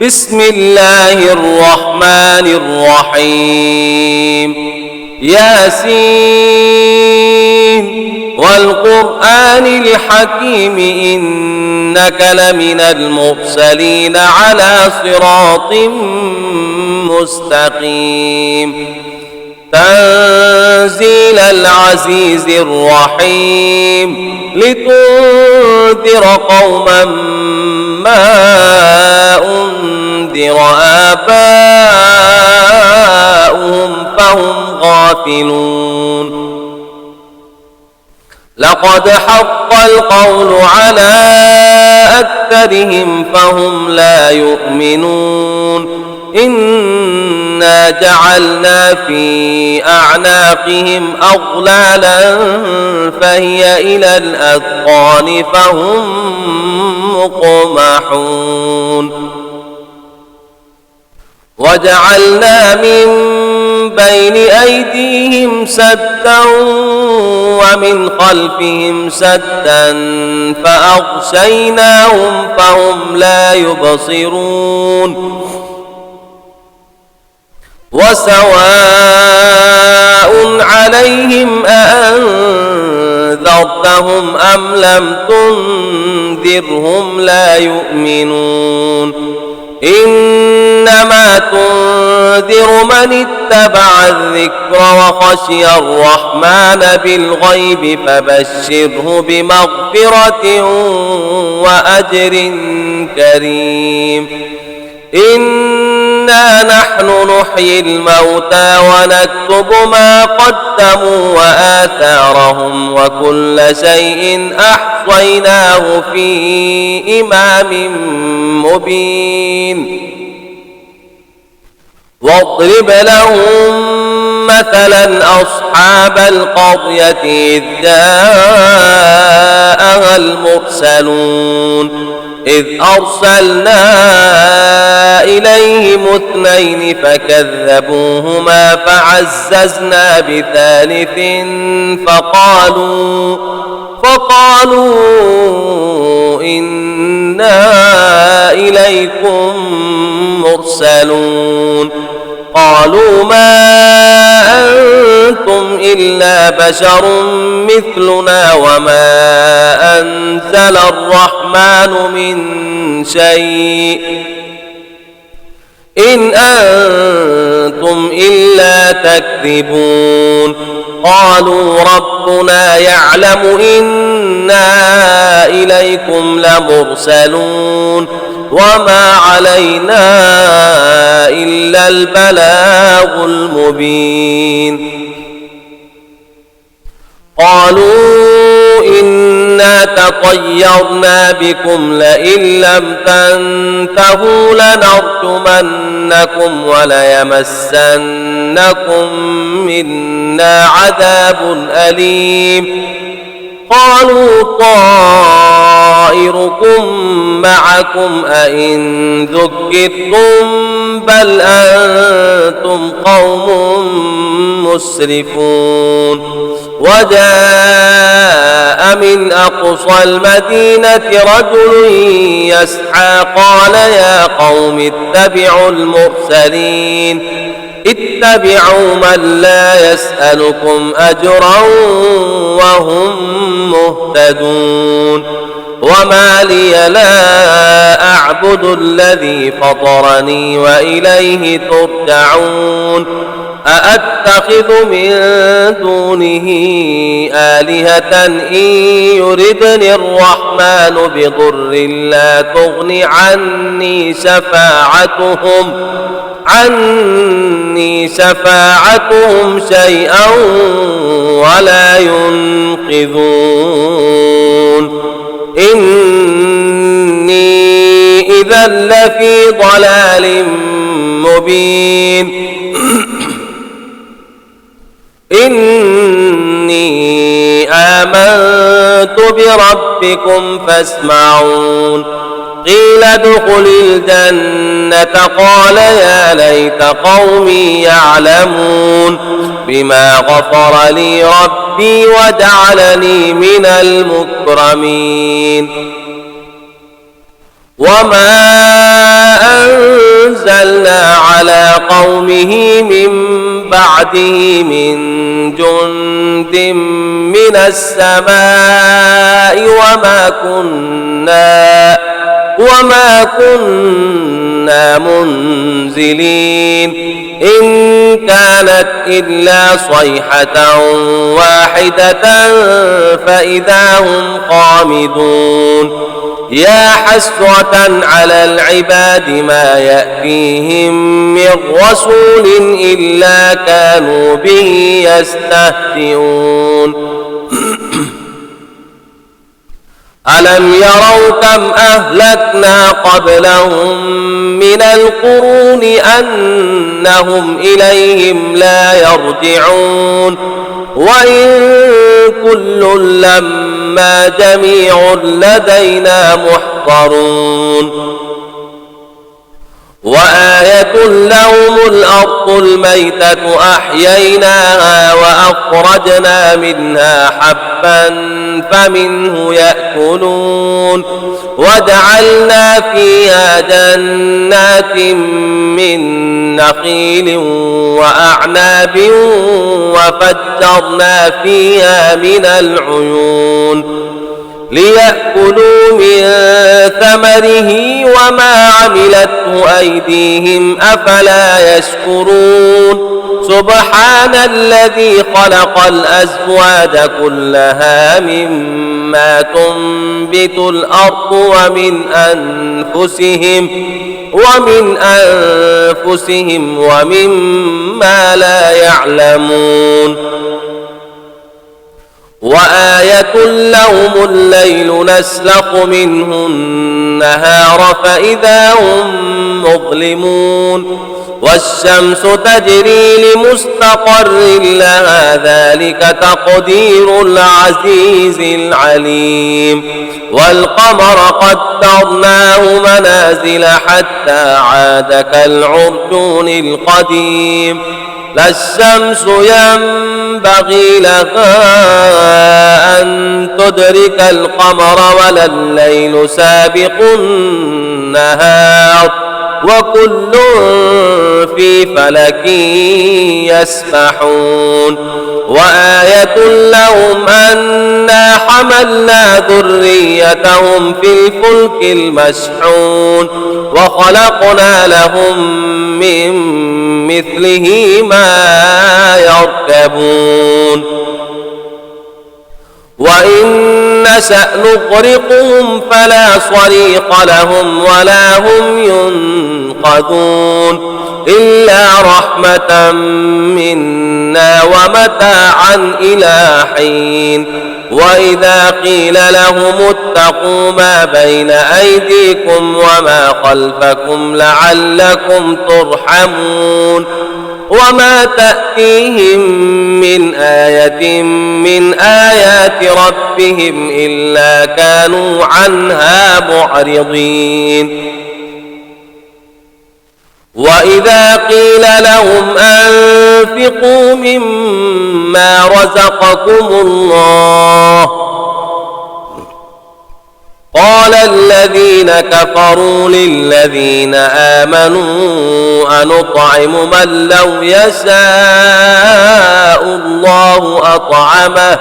بسم الله الرحمن الرحيم ياسين والقرآن الحكيم إنك لمن المرسلين على صراط مستقيم تنزيل العزيز الرحيم لتنذر قوما ما أنذر آباؤهم فهم غافلون لقد حق القول على أكثرهم فهم لا يؤمنون إنا جعلنا في أعناقهم أغلالا فهي إلى الأذقان فهم مقمحون وجعلنا من بين أيديهم سدا ومن خلفهم سدا فأغشيناهم فهم لا يبصرون وسواء عليهم أأنذرتهم أم لم تنذرهم لا يؤمنون إنما تنذر من اتبع الذكر وخشي الرحمن بالغيب فبشره بمغفرة وأجر كريم إنا نحن نحيي الموتى ونكتب ما قدموا وآثارهم وكل شيء أحصيناه في إمام مبين واضرب لهم مثلا أصحاب القرية إذ جاءها المرسلون إذ أرسلنا إليهم اثنين فكذبوهما فعززنا بثالث فقالوا إنا إليكم مرسلون قالوا ما أنتم إلا بشر مثلنا وما أنزل الرحمن من شيء إن أنتم إلا تكذبون قالوا ربنا يعلم إنا إليكم لمرسلون وما علينا إلا البلاغ المبين قالوا إنا تطيرنا بكم لئن لم تنتهوا لنرجمنكم وليمسنكم منا عذاب أليم قالوا طائركم معكم أئن ذكرتم بل أنتم قوم مسرفون وجاء من أقصى المدينة رجل يسعى قال يا قوم اتبعوا المرسلين اتبعوا من لا يسألكم أجرا وهم مهتدون وما لي لا أعبد الذي فطرني وإليه ترجعون أأتخذ من دونه آلهة إن يردني الرحمن بضر لا تغن عني شفاعتهم شيئا ولا ينقذون إني إذا لفي ضلال مبين إني آمنت بربكم فاسمعون قيل ادخل الجنة قال يا ليت قومي يعلمون بما غفر لي ربي وجعلني من المكرمين وما أنزلنا على قومه من بعده من جند من السماء وما كنا منزلين إن كانت إلا صيحة واحدة فإذا هم خامدون يا حسرة على العباد ما يأتيهم من رسول إلا كانوا به يستهزئون ألم يروا كم أهلكنا قبلهم من القرون أنهم إليهم لا يرجعون وإن كل لما جميع لدينا محضرون وآية لهم الأرض الميتة أحييناها وأخرجنا منها حبا فمنه يأكلون وجعلنا فيها جنات من نخيل وأعناب وفجرنا فيها من العيون ليأكلوا من ثمره وما عملته أيديهم أفلا يشكرون سبحان الذي خلق الأزواج كلها مما تنبت الأرض ومن أنفسهم ومما لا يعلمون وآية لهم الليل نسلخ منه النهار فإذا هم مظلمون والشمس تجري لمستقر لها ذلك تقدير العزيز العليم والقمر قدرناه منازل حتى عاد كالعرجون القديم لا الشمس ينبغي لها أن تدرك القمر ولا الليل سابق النهار وكل في فلك يسبحون وآية لهم أنا حملنا ذريتهم في الفلك المشحون وخلقنا لهم من مثله ما يركبون وإن نشأ نغرقهم فلا صريخ لهم ولا هم ينقذون إلا رحمة منا ومتاعا إلى حين وإذا قيل لهم اتقوا ما بين أيديكم وما خلفكم لعلكم ترحمون وما تأتيهم من آية من آيات ربهم إلا كانوا عنها معرضين وإذا قيل لهم أنفقوا مما رزقكم الله قال الذين كفروا للذين آمنوا أنطعم من لو يشاء الله أطعمه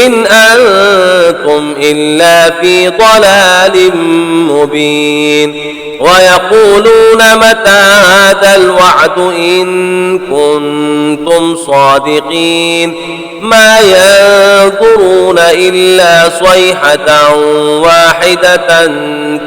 إن أنتم إلا في ضلال مبين ويقولون متى هذا الوعد إن كنتم صادقين ما ينظرون إلا صيحة واحدة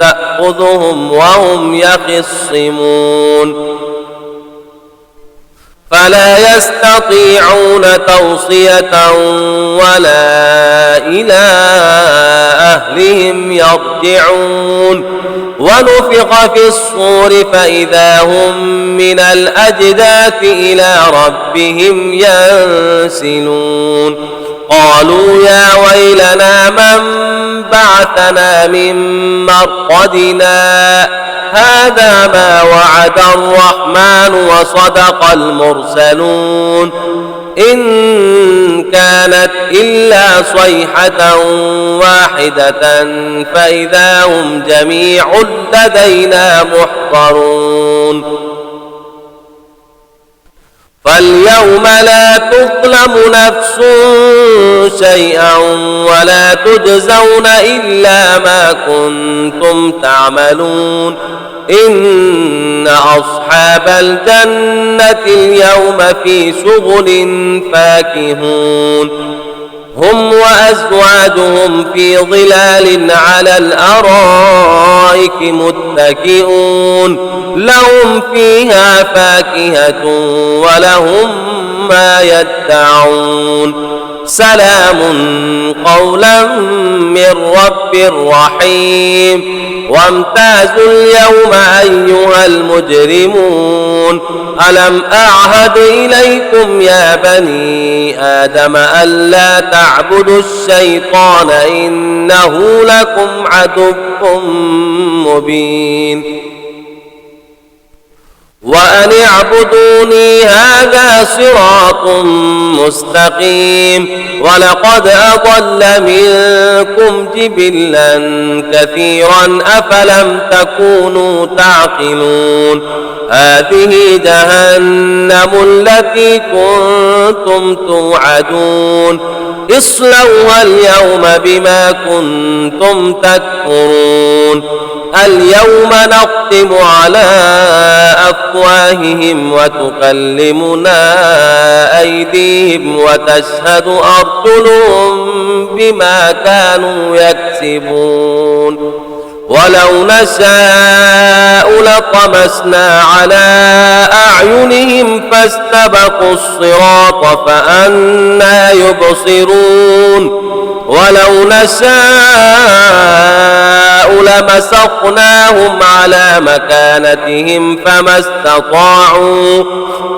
تأخذهم وهم يخصمون فلا يستطيعون توصية ولا إلى أهلهم يرجعون ونفخ في الصور فإذا هم من الأجداث إلى ربهم ينسلون قالوا يا ويلنا من بعثنا من مرقدنا هذا ما وعد الرحمن وصدق المرسلون إن كانت إلا صيحة واحدة فإذا هم جميع لدينا محضرون فاليوم لا تظلم نفس شيئا ولا تجزون إلا ما كنتم تعملون إن أصحاب الجنة اليوم في شغل فاكهون هم وأزواجهم في ظلال على الأرائك متكئون لهم فيها فاكهة ولهم ما يدعون سلام قولا من رب رحيم وامتازوا اليوم أيها المجرمون ألم أعهد إليكم يا بني آدم ألا تعبدوا الشيطان إنه لكم عدو مبين وأن اعبدوني هذا صراط مستقيم ولقد أضل منكم جبلا كثيرا أفلم تكونوا تعقلون هذه جهنم التي كنتم توعدون اصلوها اليوم بما كنتم تكفرون اليوم نختم على أفواههم وتكلمنا أيديهم وتشهد أرجلهم بما كانوا يكسبون ولو نشاء لطمسنا على أعينهم فاستبقوا الصراط فأنى يبصرون ولو نشاء لمسخناهم على مكانتهم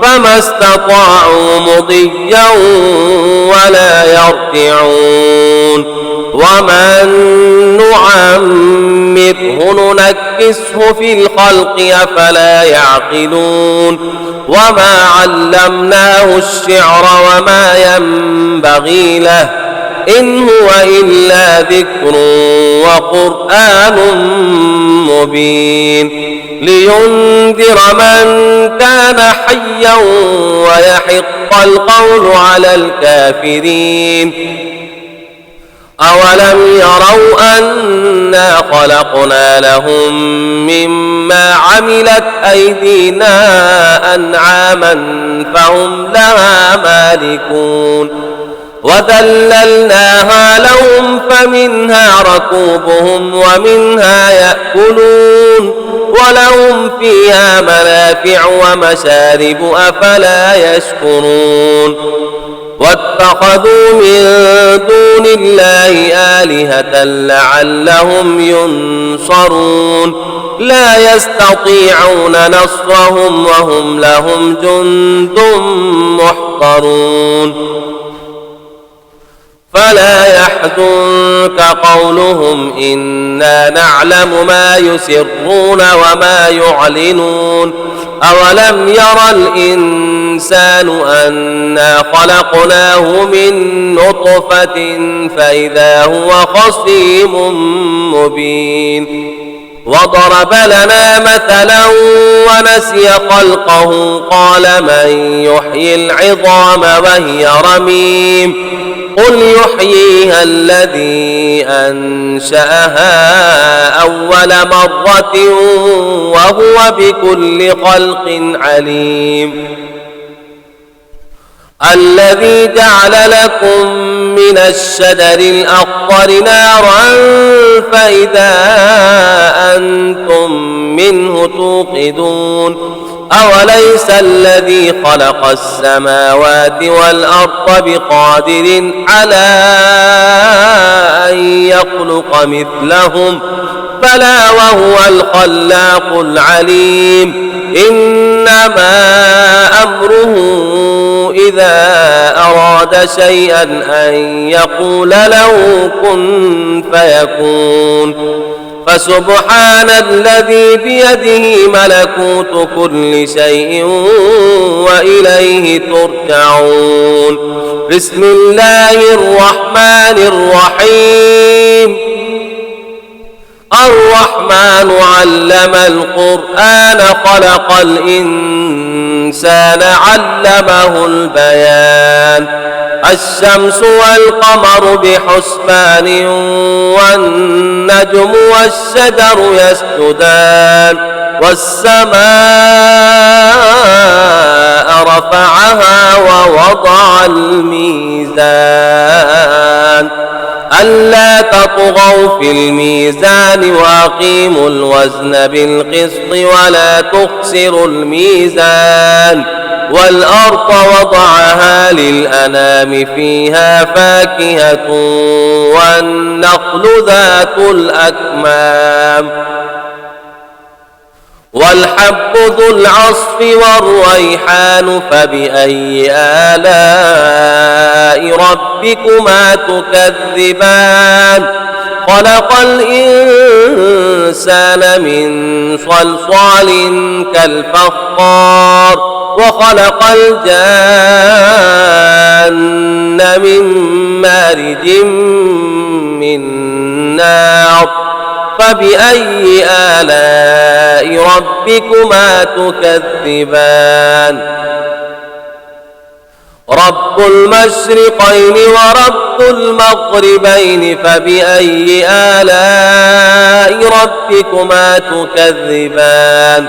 فما استطاعوا مضيا ولا يرجعون ومن نعمره ننكسه في الخلق أفلا يعقلون وما علمناه الشعر وما ينبغي له إن هو إلا ذكر وقرآن مبين لينذر من كان حيا ويحق القول على الكافرين أولم يروا أنا خلقنا لهم مما عملت أيدينا أنعاما فهم لها مالكون وذللناها لهم فمنها ركوبهم ومنها يأكلون ولهم فيها منافع ومشارب أفلا يشكرون واتخذوا من دون الله آلهة لعلهم ينصرون لا يستطيعون نصرهم وهم لهم جند محضرون فلا يحزنك قولهم إنا نعلم ما يسرون وما يعلنون أولم ير الإنسان أنا خلقناه من نطفة فإذا هو خصيم مبين وضرب لنا مثلا ونسي خلقه قال من يحيي العظام وهي رميم قل يحييها الذي أنشأها أول مرة وهو بكل خلق عليم الذي جعل لكم من الشجر الأخضر نارا فإذا أنتم منه توقدون أوليس الذي خلق السماوات والأرض بقادر على أن يخلق مثلهم بلى وهو الخلاق العليم إنما أمره إذا أراد شيئا أن يقول له كن فيكون فسبحان الذي بيده ملكوت كل شيء وإليه ترجعون. بسم الله الرحمن الرحيم. الرحمن علم القرآن خلق الإنسان علمه البيان. الشمس والقمر بحسبان والنجم والشجر يسجدان والسماء رفعها ووضع الميزان ألا تطغوا في الميزان وأقيموا الوزن بالقسط ولا تخسروا الميزان والأرض وضعها للأنام فيها فاكهة والنخل ذات الأكمام والحب ذو العصف والريحان فبأي آلاء ربكما تكذبان. خلق الإنسان من صلصال كالفخار وخلق الجان من مارج من نار فبأي آلاء ربكما تكذبان. رب المشرقين ورب المغربين فبأي آلاء ربكما تكذبان.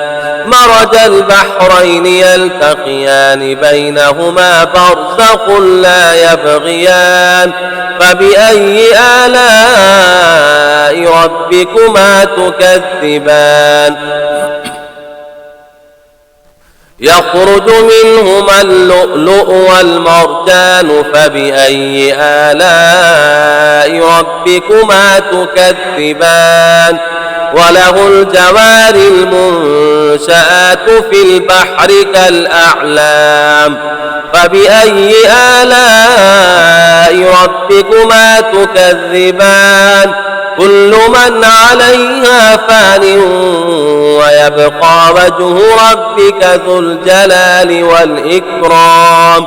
مرج البحرين يلتقيان بينهما برزخ لا يبغيان فبأي آلاء ربكما تكذبان. يخرج منهما اللؤلؤ والمرجان فبأي آلاء ربكما تكذبان. وله الجوار المنشآت في البحر كالأعلام فبأي آلاء ربكما تكذبان. كل من عليها فان ويبقى وجه ربك ذو الجلال والإكرام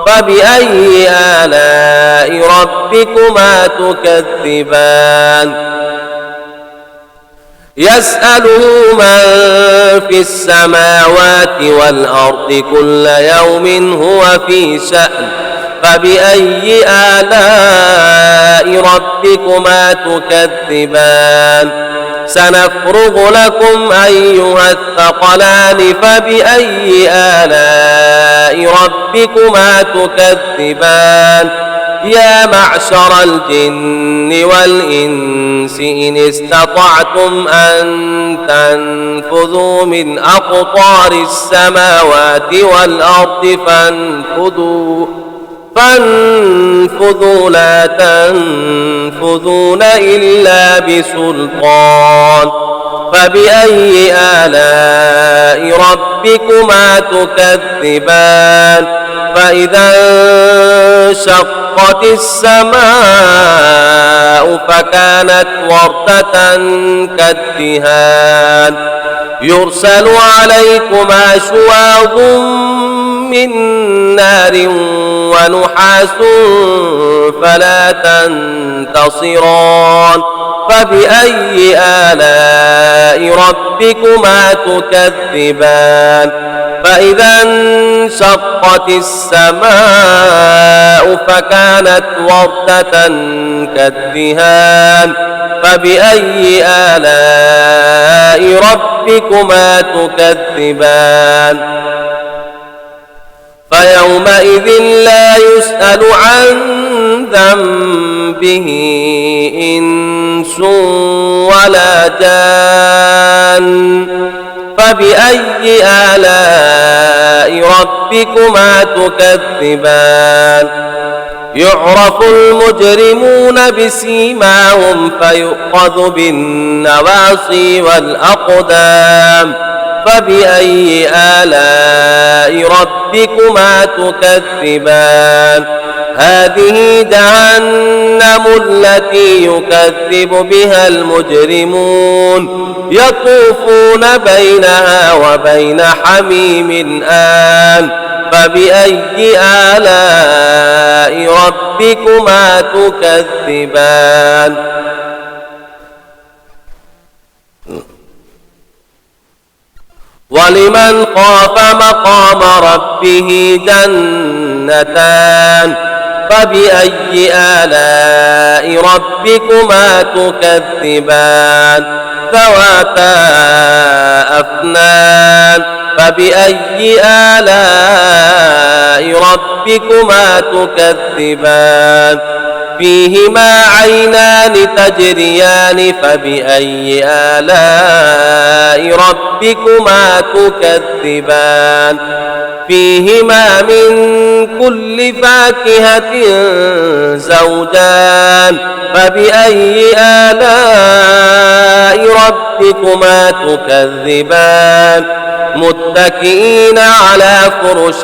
فبأي آلاء ربكما تكذبان. يسأله من في السماوات والأرض كل يوم هو في شأن فبأي آلاء ربكما تكذبان. سنفرغ لكم أيها الثقلان فبأي آلاء ربكما تكذبان. يا معشر الجن والإنس إن استطعتم أن تنفذوا من أقطار السماوات والأرض فانفذوا لا تنفذون إلا بسلطان فبأي آلاء ربكما تكذبان. فإذا انشقت السماء فكانت وردة كالدهان يرسل عليكما شواظ من نار ونحاس فلا تنتصران فبأي آلاء ربكما تكذبان. فإذا انشقت السماء فكانت وردة كالدهان فبأي آلاء ربكما تكذبان. فيومئذ لا يسأل عن ذنبه إنس ولا جان فبأي آلاء ربكما تكذبان. يعرف المجرمون بسيماهم فيؤخذ بالنواصي والأقدام فبأي آلاء ربكما تكذبان هذه جهنم التي يكذب بها المجرمون يطوفون بينها وبين حميم آن فبأي آلاء ربكما تكذبان ولمن خاف مقام ربه جنتان فبأي آلاء ربكما تكذبان ذواتا أفنان فبأي آلاء ربكما تكذبان فيهما عينان تجريان فبأي آلاء ربكما تكذبان فيهما من كل فاكهة زوجان فبأي آلاء ربكما تكذبان متكئين على فرش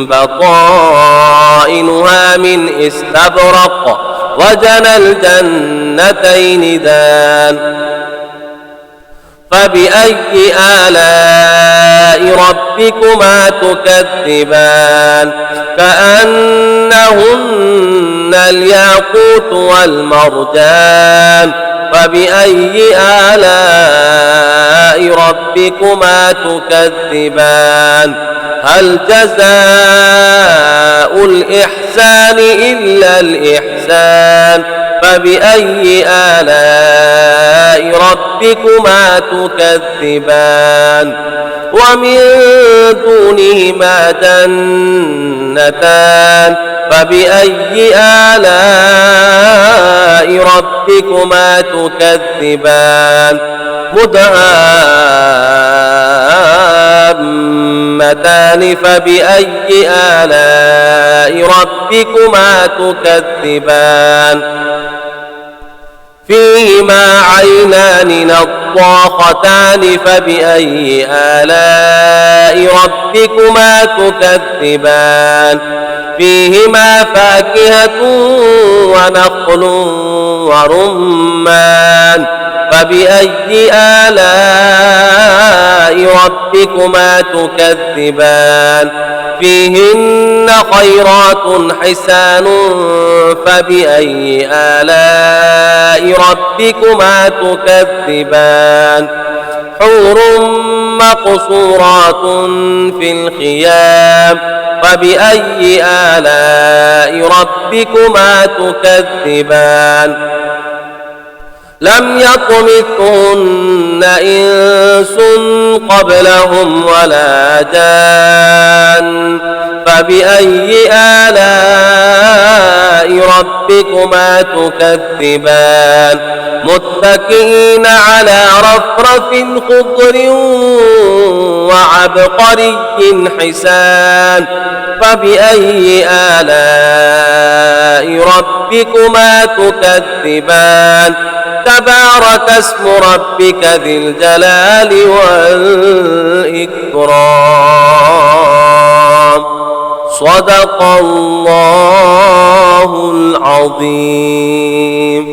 بطائنها من استبرق وجنى الجنتين دان فبأي آلاء ربكما تكذبان كأنهن الياقوت والمرجان فبأي آلاء ربكما تكذبان هل جزاء الإحسان إلا الإحسان فبأي آلاء ربكما تكذبان ومن دونهما جنتان فبأي آلاء ربكما تكذبان مدهامتان فبأي آلاء ربكما تكذبان فيهما عينان نضاختان فبأي آلاء ربكما تكذبان فيهما فاكهة ونخل ورمان فبأي آلاء ربكما تكذبان فيهن خيرات حسان فبأي آلاء ربكما تكذبان حور مقصورات في الخيام فبأي آلاء ربكما تكذبان لم يطمثهن إنس قبلهم ولا جان فبأي آلاء ربكما تكذبان متكئين على رفرف خضر وعبقري حسان فبأي آلاء ربكما تكذبان تبارك اسم ربك ذي الجلال والإكرام صدق الله العظيم.